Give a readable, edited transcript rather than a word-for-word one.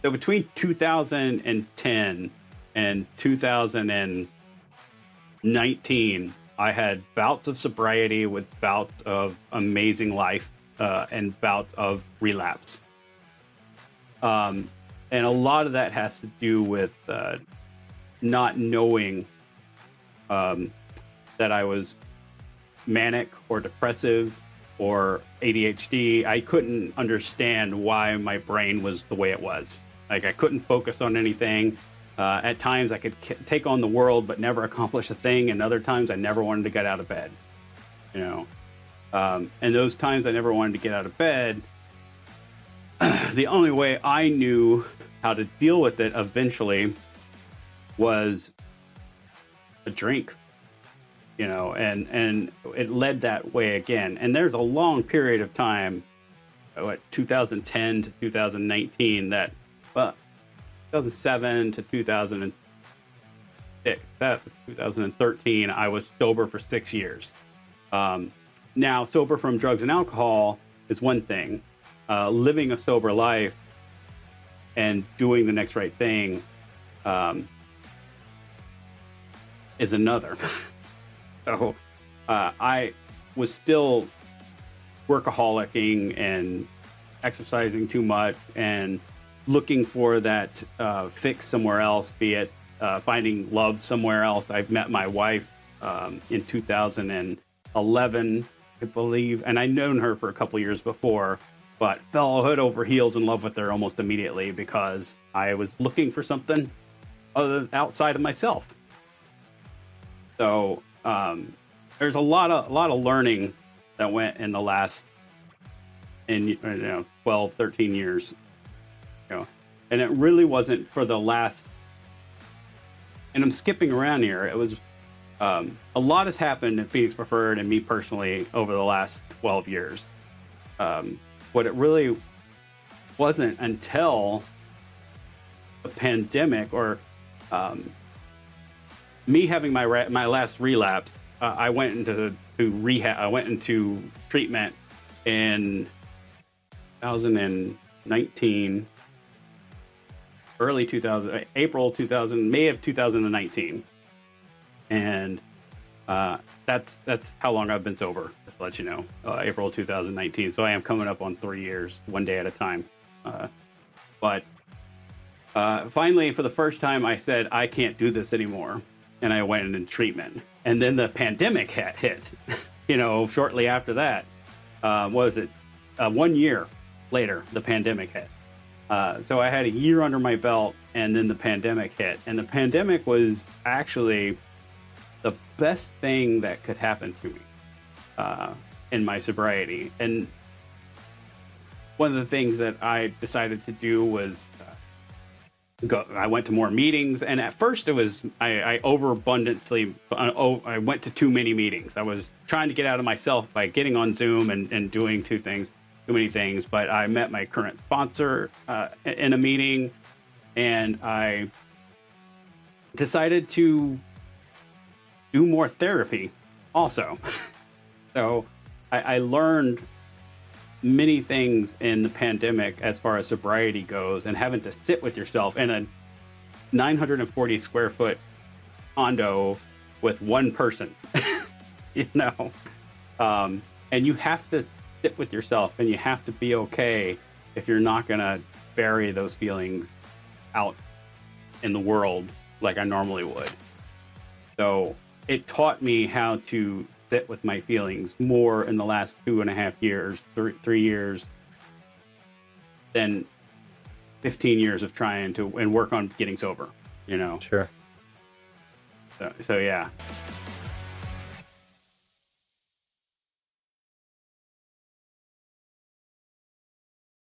So between 2010 and 2019, I had bouts of sobriety with bouts of amazing life and bouts of relapse. And a lot of that has to do with not knowing that I was manic or depressive or ADHD. I couldn't understand why my brain was the way it was. Like, I couldn't focus on anything. At times I could take on the world but never accomplish a thing, and other times I never wanted to get out of bed, you know. And those times I never wanted to get out of bed, the only way I knew how to deal with it eventually was a drink, you know, and it led that way again. And there's a long period of time, 2010 to 2019, that 2007 to 2013, I was sober for 6 years. Now, sober from drugs and alcohol is one thing. Living a sober life and doing the next right thing is another. So I was still workaholicing and exercising too much and looking for that fix somewhere else, be it finding love somewhere else. I've met my wife in 2011, I believe, and I'd known her for a couple years before, but fell head over heels in love with her almost immediately because I was looking for something other outside of myself. So there's a lot of learning that went in the last 12, 13 years. You know, and it really wasn't for the last, and I'm skipping around here. It was a lot has happened in Phoenix Preferred and me personally over the last 12 years. But it really wasn't until the pandemic or me having my last relapse. I went into rehab. I went into treatment in 2019. Early 2000, April 2000, May of 2019, and that's how long I've been sober. Just to let you know, April 2019. So I am coming up on 3 years, one day at a time. But finally, for the first time, I said I can't do this anymore, and I went into treatment. And then the pandemic hit. You know, shortly after that, what was it? 1 year later, the pandemic hit. So I had a year under my belt, and then the pandemic hit. And the pandemic was actually the best thing that could happen to me in my sobriety. And one of the things that I decided to do was I went to more meetings. And at first it was, I overabundantly, I went to too many meetings. I was trying to get out of myself by getting on Zoom and doing too many things, but I met my current sponsor in a meeting, and I decided to do more therapy also. So I learned many things in the pandemic as far as sobriety goes, and having to sit with yourself in a 940 square foot condo with one person, you know, and you have to sit with yourself, and you have to be okay if you're not going to bury those feelings out in the world like I normally would. So it taught me how to sit with my feelings more in the last 2.5 years, 3 years, than 15 years of trying to and work on getting sober, you know? Sure. So yeah.